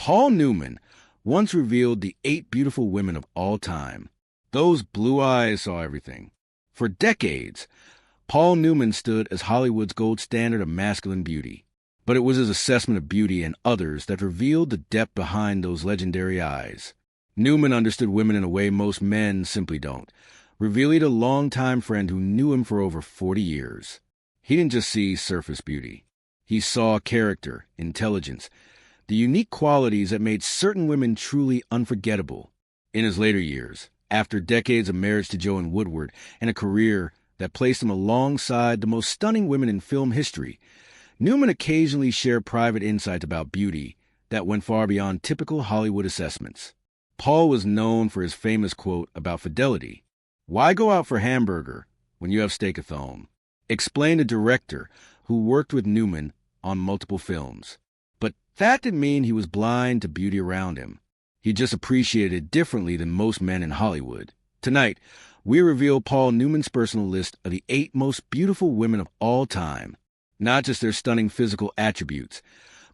Paul Newman once revealed the 8 beautiful women of all time. Those blue eyes saw everything. For decades, Paul Newman stood as Hollywood's gold standard of masculine beauty. But it was his assessment of beauty and others that revealed the depth behind those legendary eyes. Newman understood women in a way most men simply don't, revealing a longtime friend who knew him for over 40 years. He didn't just see surface beauty. He saw character, intelligence, the unique qualities that made certain women truly unforgettable. In his later years, after decades of marriage to Joanne Woodward and a career that placed him alongside the most stunning women in film history, Newman occasionally shared private insights about beauty that went far beyond typical Hollywood assessments. Paul was known for his famous quote about fidelity. "Why go out for hamburger when you have steak-a-thon?" Explained a director who worked with Newman on multiple films. But that didn't mean he was blind to beauty around him. He just appreciated it differently than most men in Hollywood. Tonight, we reveal Paul Newman's personal list of the 8 most beautiful women of all time. Not just their stunning physical attributes,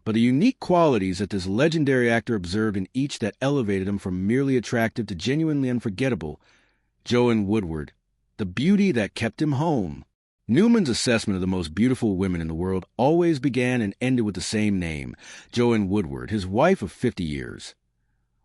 but the unique qualities that this legendary actor observed in each that elevated him from merely attractive to genuinely unforgettable. Joanne Woodward, the beauty that kept him home. Newman's assessment of the most beautiful women in the world always began and ended with the same name, Joanne Woodward, his wife of 50 years.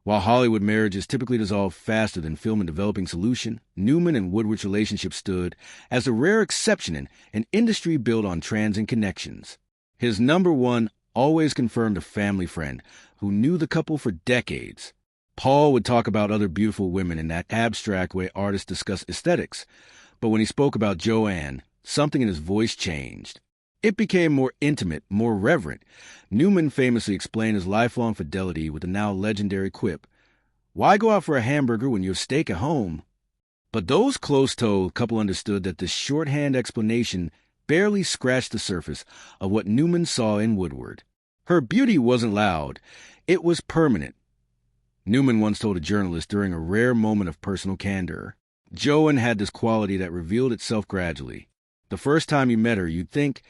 While Hollywood marriages typically dissolve faster than film and developing solution, Newman and Woodward's relationship stood as a rare exception in an industry built on transient connections. His number one always confirmed a family friend who knew the couple for decades. Paul would talk about other beautiful women in that abstract way artists discuss aesthetics, but when he spoke about Joanne, something in his voice changed. It became more intimate, more reverent. Newman famously explained his lifelong fidelity with the now legendary quip, "Why go out for a hamburger when you have steak at home?" But those close-toed couple understood that this shorthand explanation barely scratched the surface of what Newman saw in Woodward. Her beauty wasn't loud. It was permanent. Newman once told a journalist during a rare moment of personal candor, "Joanne had this quality that revealed itself gradually. The first time you met her, you'd think,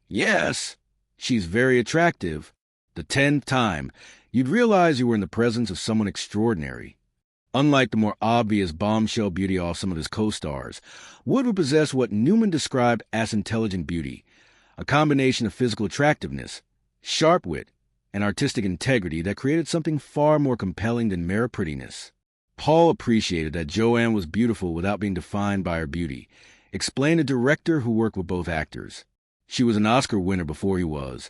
yes, she's very attractive. The 10th time, you'd realize you were in the presence of someone extraordinary." Unlike the more obvious bombshell beauty of some of his co-stars, Woodward possessed what Newman described as intelligent beauty, a combination of physical attractiveness, sharp wit, and artistic integrity that created something far more compelling than mere prettiness. Paul appreciated that Joanne was beautiful without being defined by her beauty, explained a director who worked with both actors. She was an Oscar winner before he was,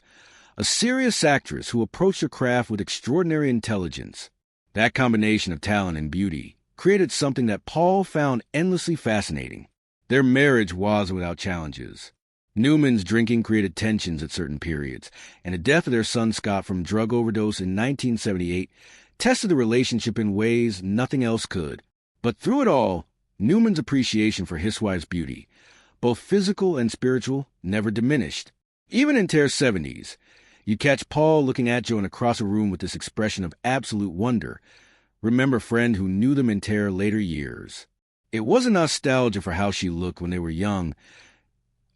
a serious actress who approached her craft with extraordinary intelligence. That combination of talent and beauty created something that Paul found endlessly fascinating. Their marriage was without challenges. Newman's drinking created tensions at certain periods, and the death of their son Scott from drug overdose in 1978 tested the relationship in ways nothing else could. But through it all, Newman's appreciation for his wife's beauty, both physical and spiritual, never diminished. Even in their 70s, you catch Paul looking at Joanne across a room with this expression of absolute wonder. Remember a friend who knew them in their later years. It wasn't nostalgia for how she looked when they were young.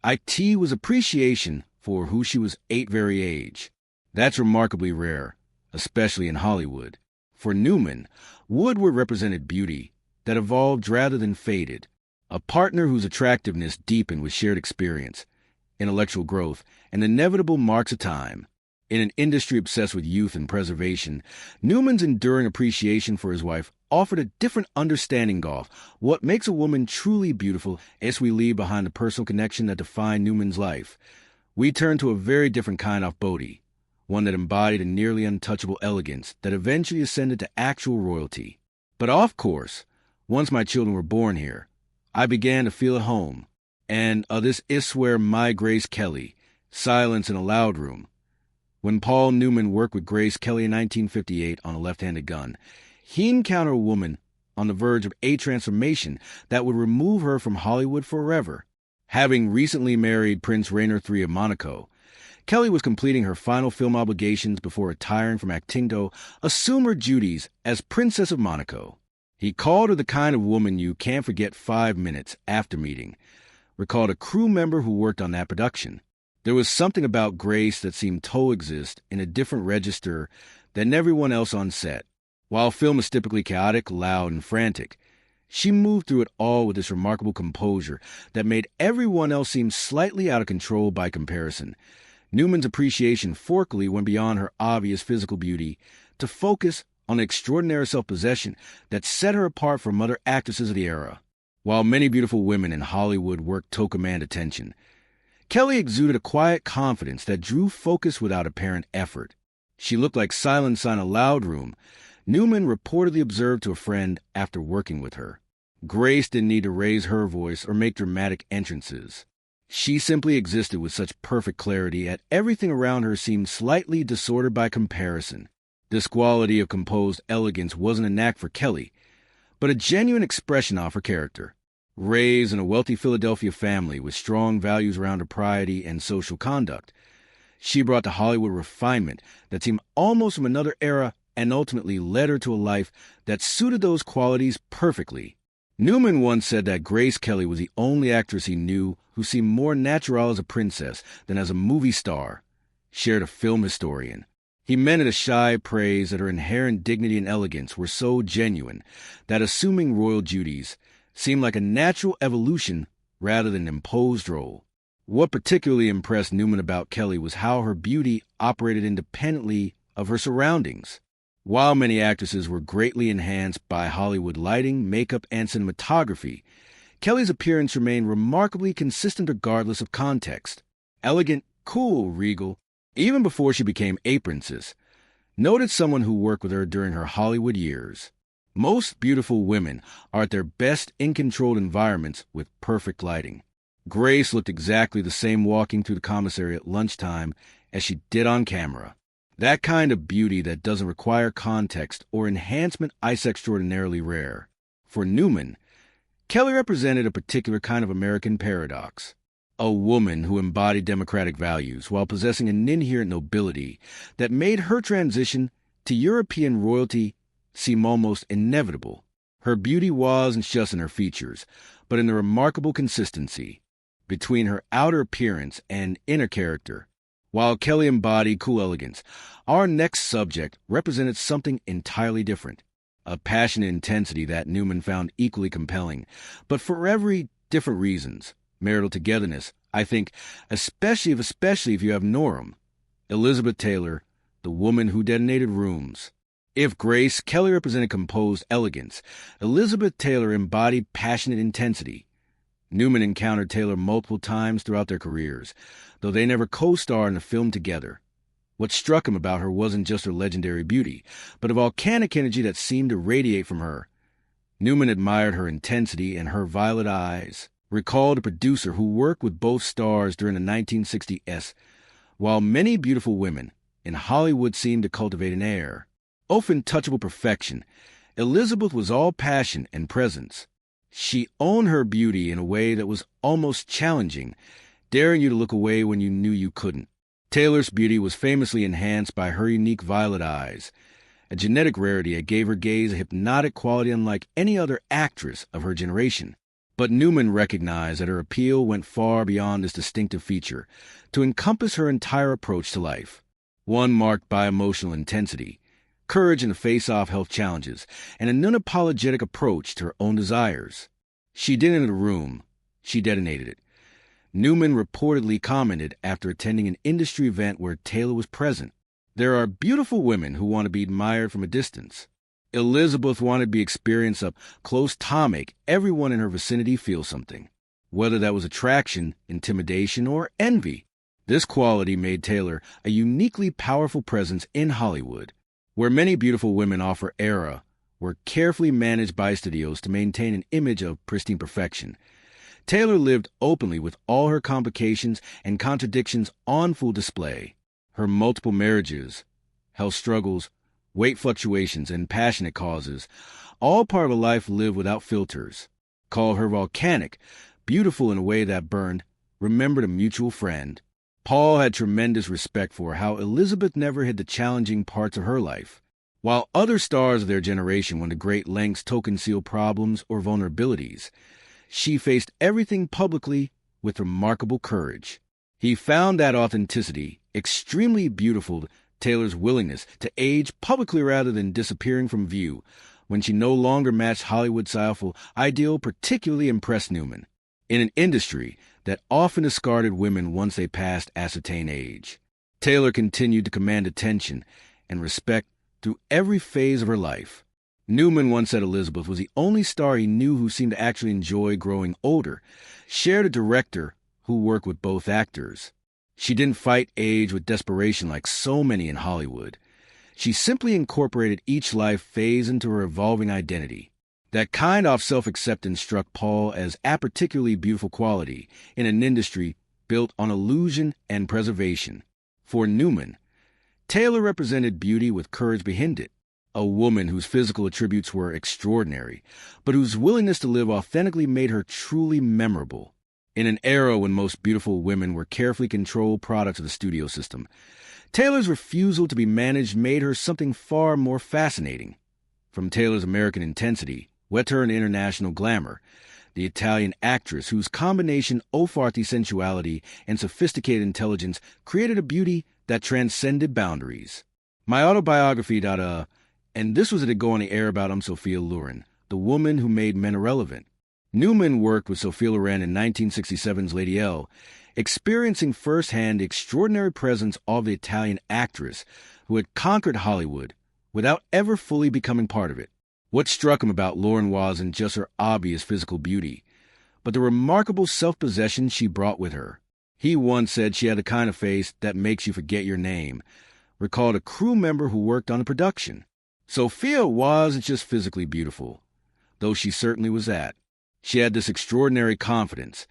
It was appreciation for who she was at very age. That's remarkably rare, especially in Hollywood. For Newman, Woodward represented beauty that evolved rather than faded, a partner whose attractiveness deepened with shared experience, intellectual growth, and inevitable marks of time. In an industry obsessed with youth and preservation, Newman's enduring appreciation for his wife offered a different understanding of what makes a woman truly beautiful. As we leave behind the personal connection that defined Newman's life, we turn to a very different kind of beauty, one that embodied a nearly untouchable elegance that eventually ascended to actual royalty. But of course, once my children were born here, I began to feel at home. And this is where my Grace Kelly, Silence in a Loud Room. When Paul Newman worked with Grace Kelly in 1958 on A Left-Handed Gun, he encountered a woman on the verge of a transformation that would remove her from Hollywood forever. Having recently married Prince Rainier III of Monaco, Kelly was completing her final film obligations before retiring from acting to assume her duties as Princess of Monaco. He called her the kind of woman you can't forget 5 minutes after meeting, recalled a crew member who worked on that production. There was something about Grace that seemed to exist in a different register than everyone else on set. While film is typically chaotic, loud, and frantic, she moved through it all with this remarkable composure that made everyone else seem slightly out of control by comparison. Newman's appreciation forkily went beyond her obvious physical beauty to focus on the extraordinary self-possession that set her apart from other actresses of the era. While many beautiful women in Hollywood worked to command attention, Kelly exuded a quiet confidence that drew focus without apparent effort. She looked like silence in a loud room, Newman reportedly observed to a friend after working with her. Grace didn't need to raise her voice or make dramatic entrances. She simply existed with such perfect clarity that everything around her seemed slightly disordered by comparison. This quality of composed elegance wasn't a knack for Kelly, but a genuine expression of her character. Raised in a wealthy Philadelphia family with strong values around propriety and social conduct, she brought to Hollywood refinement that seemed almost from another era and ultimately led her to a life that suited those qualities perfectly. Newman once said that Grace Kelly was the only actress he knew who seemed more natural as a princess than as a movie star, shared a film historian. He meant it a shy praise that her inherent dignity and elegance were so genuine that assuming royal duties seemed like a natural evolution rather than an imposed role. What particularly impressed Newman about Kelly was how her beauty operated independently of her surroundings. While many actresses were greatly enhanced by Hollywood lighting, makeup, and cinematography, Kelly's appearance remained remarkably consistent regardless of context. Elegant, cool, regal, even before she became a princess, noted someone who worked with her during her Hollywood years. Most beautiful women are at their best in controlled environments with perfect lighting. Grace looked exactly the same walking through the commissary at lunchtime as she did on camera. That kind of beauty that doesn't require context or enhancement is extraordinarily rare. For Newman, Kelly represented a particular kind of American paradox. A woman who embodied democratic values while possessing an inherent nobility that made her transition to European royalty seem almost inevitable. Her beauty wasn't just in her features, but in the remarkable consistency between her outer appearance and inner character. While Kelly embodied cool elegance, our next subject represented something entirely different, a passionate intensity that Newman found equally compelling, but for every different reasons. Marital togetherness, I think, especially if you have Norm. Elizabeth Taylor, the woman who detonated rooms. If Grace Kelly represented composed elegance, Elizabeth Taylor embodied passionate intensity. Newman encountered Taylor multiple times throughout their careers, though they never co-starred in a film together. What struck him about her wasn't just her legendary beauty, but a volcanic energy that seemed to radiate from her. Newman admired her intensity and her violet eyes, recalled a producer who worked with both stars during the 1960s. While many beautiful women in Hollywood seemed to cultivate an air of untouchable perfection, Elizabeth was all passion and presence. She owned her beauty in a way that was almost challenging, daring you to look away when you knew you couldn't. Taylor's beauty was famously enhanced by her unique violet eyes, a genetic rarity that gave her gaze a hypnotic quality unlike any other actress of her generation. But Newman recognized that her appeal went far beyond this distinctive feature to encompass her entire approach to life, one marked by emotional intensity, courage in the face-off health challenges, and an unapologetic approach to her own desires. She didn't enter the room, she detonated it. Newman reportedly commented after attending an industry event where Taylor was present, "There are beautiful women who want to be admired from a distance. Elizabeth wanted the experience of close to make everyone in her vicinity feel something, whether that was attraction, intimidation, or envy." This quality made Taylor a uniquely powerful presence in Hollywood, where many beautiful women of her era were carefully managed by studios to maintain an image of pristine perfection. Taylor lived openly with all her complications and contradictions on full display. Her multiple marriages, health struggles, weight fluctuations, and passionate causes, all part of a life lived without filters. Call her volcanic, beautiful in a way that burned, remembered a mutual friend. Paul had tremendous respect for how Elizabeth never hid the challenging parts of her life. While other stars of their generation went to great lengths to conceal problems or vulnerabilities, she faced everything publicly with remarkable courage. He found that authenticity extremely beautiful Taylor's willingness to age publicly rather than disappearing from view when she no longer matched Hollywood's styleful ideal particularly impressed Newman. In an industry that often discarded women once they passed ascertained age, Taylor continued to command attention and respect through every phase of her life. Newman once said Elizabeth was the only star he knew who seemed to actually enjoy growing older, shared a director who worked with both actors. She didn't fight age with desperation like so many in Hollywood. She simply incorporated each life phase into her evolving identity. That kind of self-acceptance struck Paul as a particularly beautiful quality in an industry built on illusion and preservation. For Newman, Taylor represented beauty with courage behind it, a woman whose physical attributes were extraordinary, but whose willingness to live authentically made her truly memorable. In an era when most beautiful women were carefully controlled products of the studio system, Taylor's refusal to be managed made her something far more fascinating. From Taylor's American intensity, wet her in international glamour, the Italian actress whose combination of farty sensuality and sophisticated intelligence created a beauty that transcended boundaries. My autobiography, and this was it to go on the air about Sophia Loren, the woman who made men irrelevant. Newman worked with Sophia Loren in 1967's Lady L, experiencing firsthand the extraordinary presence of the Italian actress who had conquered Hollywood without ever fully becoming part of it. What struck him about Loren wasn't just her obvious physical beauty, but the remarkable self-possession she brought with her. He once said she had the kind of face that makes you forget your name, recalled a crew member who worked on the production. Sophia wasn't just physically beautiful, though she certainly was that. She had this extraordinary confidence,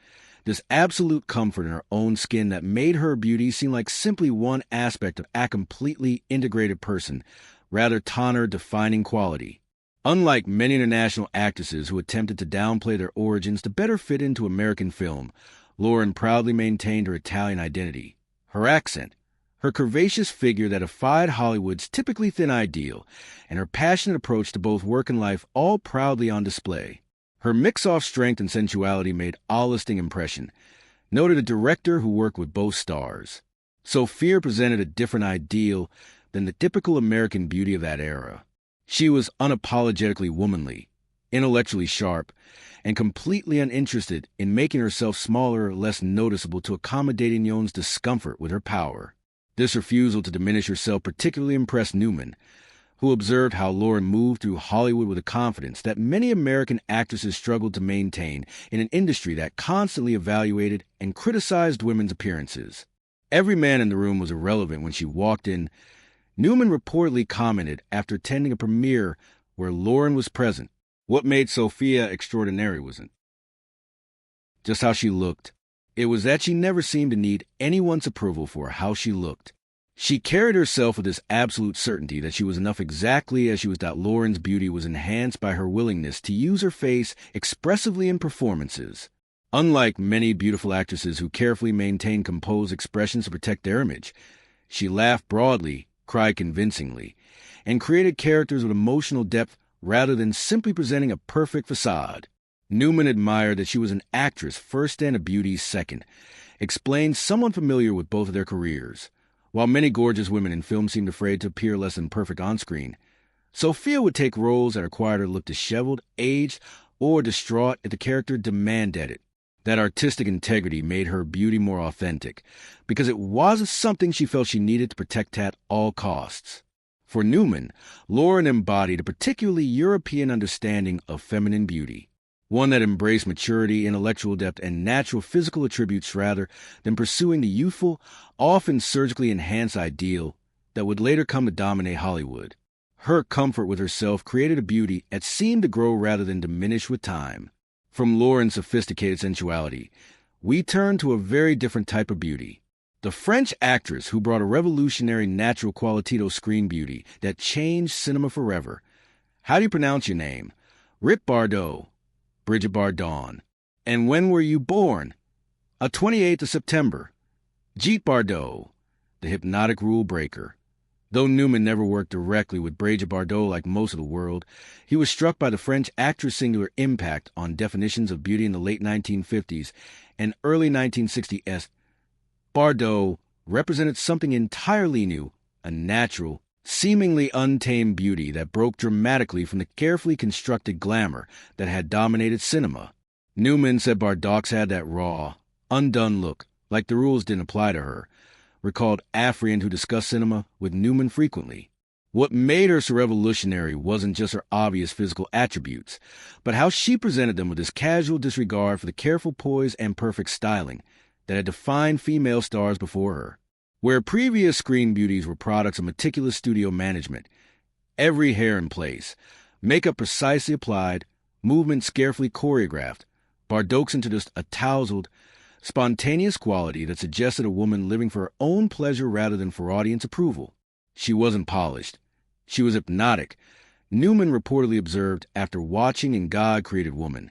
this absolute comfort in her own skin that made her beauty seem like simply one aspect of a completely integrated person, rather than her defining quality. Unlike many international actresses who attempted to downplay their origins to better fit into American film, Loren proudly maintained her Italian identity. Her accent, her curvaceous figure that defied Hollywood's typically thin ideal, and her passionate approach to both work and life all proudly on display. Her mix-off strength and sensuality made a lasting impression, noted a director who worked with both stars. Sophia presented a different ideal than the typical American beauty of that era. She was unapologetically womanly, intellectually sharp, and completely uninterested in making herself smaller or less noticeable to accommodate Newman's discomfort with her power. This refusal to diminish herself particularly impressed Newman, who observed how Loren moved through Hollywood with a confidence that many American actresses struggled to maintain in an industry that constantly evaluated and criticized women's appearances. Every man in the room was irrelevant when she walked in. Newman reportedly commented after attending a premiere where Loren was present, what made Sophia extraordinary wasn't just how she looked. It was that she never seemed to need anyone's approval for how she looked. She carried herself with this absolute certainty that she was enough exactly as she was, that Loren's beauty was enhanced by her willingness to use her face expressively in performances. Unlike many beautiful actresses who carefully maintain composed expressions to protect their image, she laughed broadly, cried convincingly, and created characters with emotional depth rather than simply presenting a perfect facade. Newman admired that she was an actress first and a beauty second, explained someone familiar with both of their careers. While many gorgeous women in film seemed afraid to appear less than perfect on-screen, Sophia would take roles that required her to look disheveled, aged, or distraught if the character demanded it. That artistic integrity made her beauty more authentic, because it was something she felt she needed to protect at all costs. For Newman, Loren embodied a particularly European understanding of feminine beauty, one that embraced maturity, intellectual depth, and natural physical attributes rather than pursuing the youthful, often surgically enhanced ideal that would later come to dominate Hollywood. Her comfort with herself created a beauty that seemed to grow rather than diminish with time. From Loren's sophisticated sensuality, we turn to a very different type of beauty. The French actress who brought a revolutionary natural quality screen beauty that changed cinema forever. How do you pronounce your name? Rip Bardot. Bridget Bardot. And when were you born? 28th of September. Jeet Bardot, the hypnotic rule breaker. Though Newman never worked directly with Bridget Bardot like most of the world, he was struck by the French actress' singular impact on definitions of beauty in the late 1950s and early 1960s. Bardot represented something entirely new, a natural, seemingly untamed beauty that broke dramatically from the carefully constructed glamour that had dominated cinema. Newman said Bardaux had that raw, undone look, like the rules didn't apply to her, recalled Afrian, who discussed cinema with Newman frequently. What made her so revolutionary wasn't just her obvious physical attributes, but how she presented them with this casual disregard for the careful poise and perfect styling that had defined female stars before her. Where previous screen beauties were products of meticulous studio management, every hair in place, makeup precisely applied, movements carefully choreographed, Bardaux introduced a tousled, spontaneous quality that suggested a woman living for her own pleasure rather than for audience approval. She wasn't polished. She was hypnotic. Newman reportedly observed after watching In God Created Woman,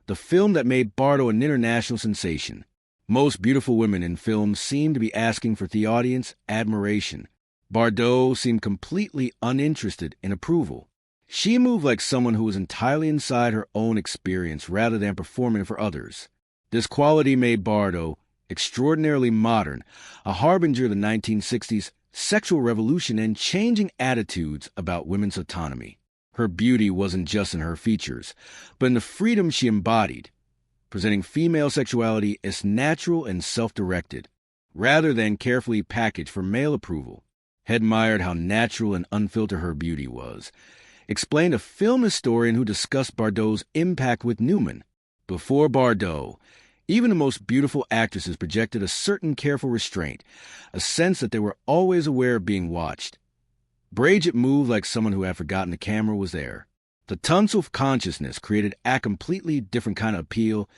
the film that made Bardot an international sensation. Most beautiful women in films seemed to be asking for the audience admiration. Bardot seemed completely uninterested in approval. She moved like someone who was entirely inside her own experience rather than performing for others. This quality made Bardot extraordinarily modern, a harbinger of the 1960s sexual revolution and changing attitudes about women's autonomy. Her beauty wasn't just in her features, but in the freedom she embodied, presenting female sexuality as natural and self-directed, rather than carefully packaged for male approval. Admired how natural and unfiltered her beauty was, explained a film historian who discussed Bardot's impact with Newman. Before Bardot, even the most beautiful actresses projected a certain careful restraint, a sense that they were always aware of being watched. Brigitte moved like someone who had forgotten the camera was there. The tunnel of consciousness created a completely different kind of appeal.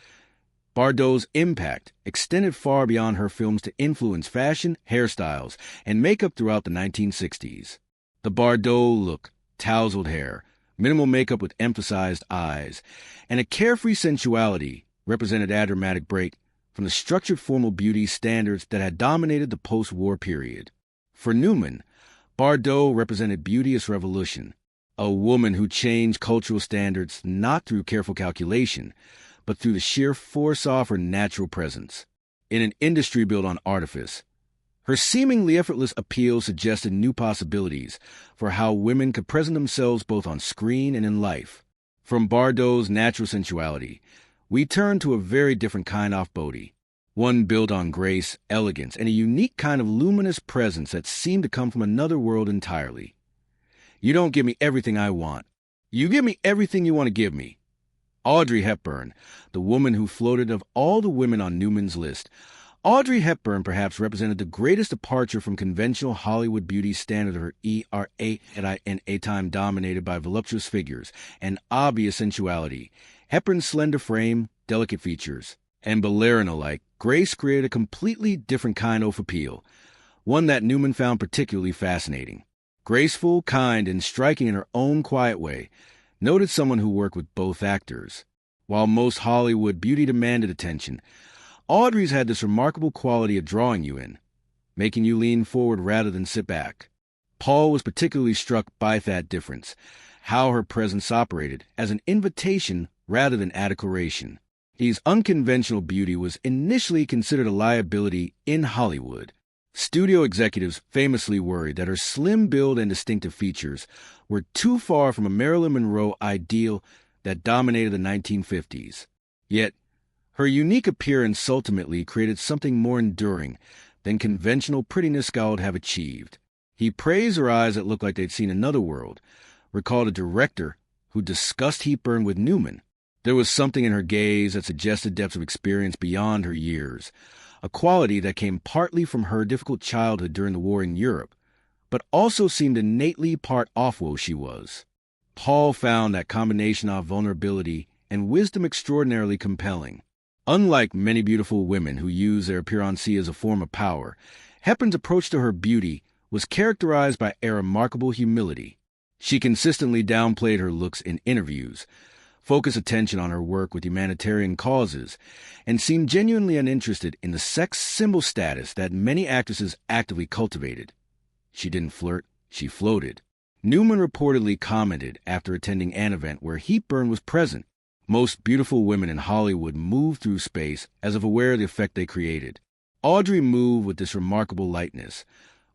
Bardot's impact extended far beyond her films to influence fashion, hairstyles, and makeup throughout the 1960s. The Bardot look, tousled hair, minimal makeup with emphasized eyes, and a carefree sensuality represented a dramatic break from the structured formal beauty standards that had dominated the post-war period. For Newman, Bardot represented beauty as revolution, a woman who changed cultural standards not through careful calculation, but through the sheer force of her natural presence. In an industry built on artifice, her seemingly effortless appeal suggested new possibilities for how women could present themselves both on screen and in life. From Bardot's natural sensuality, we turn to a very different kind of beauty, one built on grace, elegance, and a unique kind of luminous presence that seemed to come from another world entirely. You don't give me everything I want. You give me everything you want to give me. Audrey Hepburn, the woman who floated of all the women on Newman's list, Audrey Hepburn perhaps represented the greatest departure from conventional Hollywood beauty standard of her era in a time dominated by voluptuous figures and obvious sensuality. Hepburn's slender frame, delicate features, and ballerina-like grace created a completely different kind of appeal, one that Newman found particularly fascinating. Graceful, kind, and striking in her own quiet way, noted someone who worked with both actors. While most Hollywood beauty demanded attention, Audrey's had this remarkable quality of drawing you in, making you lean forward rather than sit back. Paul was particularly struck by that difference, how her presence operated as an invitation rather than a declaration. His unconventional beauty was initially considered a liability in Hollywood. Studio executives famously worried that her slim build and distinctive features were too far from a Marilyn Monroe ideal that dominated the 1950s. Yet, her unique appearance ultimately created something more enduring than conventional prettiness would have achieved. He praised her eyes that looked like they'd seen another world, recalled a director who discussed Hepburn with Newman. There was something in her gaze that suggested depths of experience beyond her years, a quality that came partly from her difficult childhood during the war in Europe, but also seemed innately part of who she was. Paul found that combination of vulnerability and wisdom extraordinarily compelling. Unlike many beautiful women who use their appearance as a form of power, Hepburn's approach to her beauty was characterized by a remarkable humility. She consistently downplayed her looks in interviews, focused attention on her work with humanitarian causes, and seemed genuinely uninterested in the sex symbol status that many actresses actively cultivated. She didn't flirt, she floated. Newman reportedly commented after attending an event where Hepburn was present, "Most beautiful women in Hollywood move through space as if aware of the effect they created. Audrey moved with this remarkable lightness,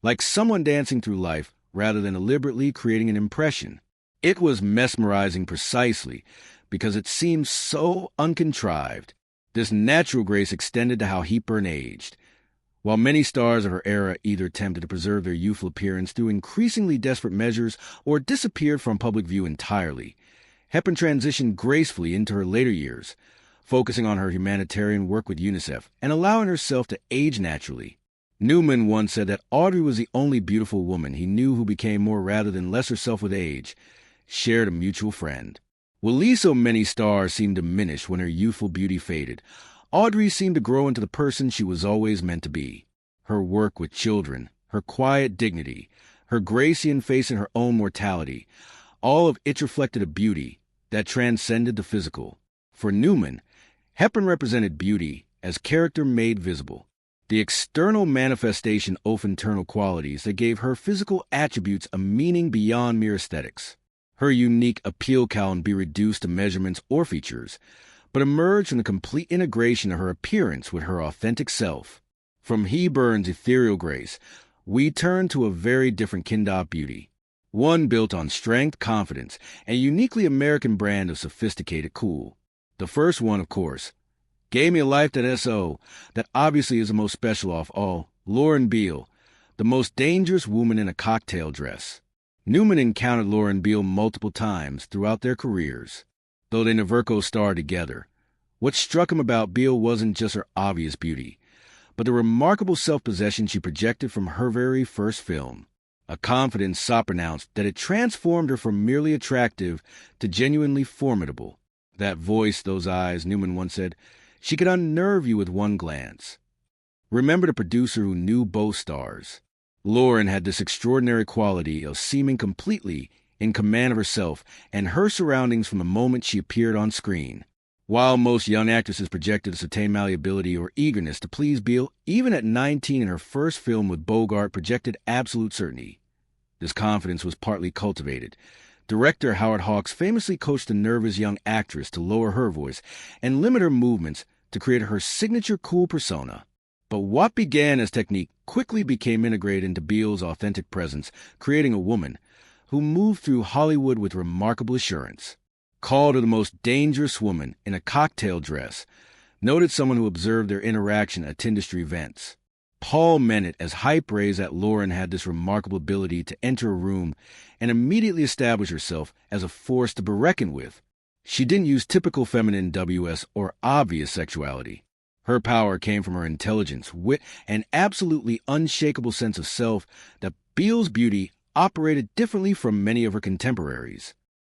like someone dancing through life rather than deliberately creating an impression. It was mesmerizing precisely because it seemed so uncontrived. This natural grace extended to how Hepburn aged. While many stars of her era either attempted to preserve their youthful appearance through increasingly desperate measures or disappeared from public view entirely, Hepburn transitioned gracefully into her later years, focusing on her humanitarian work with UNICEF and allowing herself to age naturally. Newman once said that Audrey was the only beautiful woman he knew who became more rather than less herself with age, shared a mutual friend. While so many stars seemed diminished when her youthful beauty faded, Audrey seemed to grow into the person she was always meant to be. Her work with children, her quiet dignity, her grace in facing her own mortality, all of it reflected a beauty that transcended the physical. For Newman, Hepburn represented beauty as character made visible, the external manifestation of internal qualities that gave her physical attributes a meaning beyond mere aesthetics. Her unique appeal can be reduced to measurements or features, but emerged from the complete integration of her appearance with her authentic self. From Hepburn's ethereal grace, we turn to a very different kind of beauty, one built on strength, confidence, and a uniquely American brand of sophisticated cool. The first one, of course, gave me a life that obviously is the most special of all, Lauren Beale, the most dangerous woman in a cocktail dress. Newman encountered Lauren Beale multiple times throughout their careers, though they never co-starred together. What struck him about Beale wasn't just her obvious beauty, but the remarkable self-possession she projected from her very first film, a confidence so pronounced that it transformed her from merely attractive to genuinely formidable. That voice, those eyes, Newman once said, she could unnerve you with one glance. Remember the producer who knew both stars. Lauren had this extraordinary quality of seeming completely in command of herself and her surroundings from the moment she appeared on screen. While most young actresses projected a certain malleability or eagerness to please Beale, even at 19 in her first film with Bogart projected absolute certainty. This confidence was partly cultivated. Director Howard Hawks famously coached the nervous young actress to lower her voice and limit her movements to create her signature cool persona. But what began as technique quickly became integrated into Beale's authentic presence, creating a woman who moved through Hollywood with remarkable assurance. Called her the most dangerous woman in a cocktail dress, noted someone who observed their interaction at industry events. Paul meant it as high praise that Lauren had this remarkable ability to enter a room and immediately establish herself as a force to be reckoned with. She didn't use typical feminine WS or obvious sexuality. Her power came from her intelligence, wit, and absolutely unshakable sense of self that Beale's beauty operated differently from many of her contemporaries.